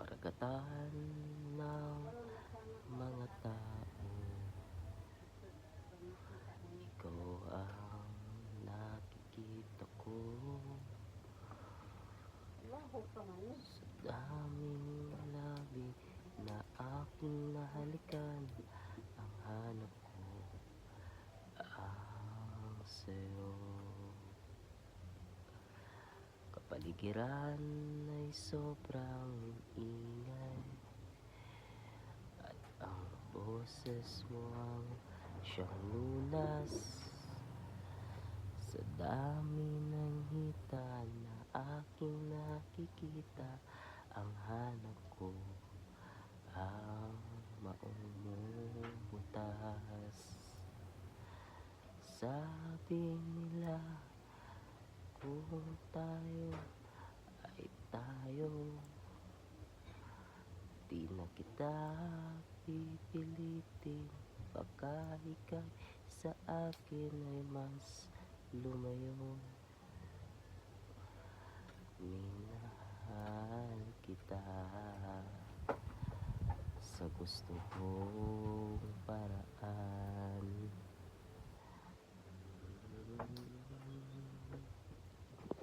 karagatan ng mga tao. Ikaw ang nakikita ko sa daming labi na aking nahalikan. Ang hanap ko ang sayo. Kapaligiran ay sobrang ingay at ang boses mo ang siyang lunas sa dami ng hita na aking nakikita. Ang hanap ko ang maumubutas. Sabi nila kung tayo ay tayo, di na kita pipilitin. Baka ika'y sa akin ay mas lumayo. Minahal kita sa gusto kong paraan.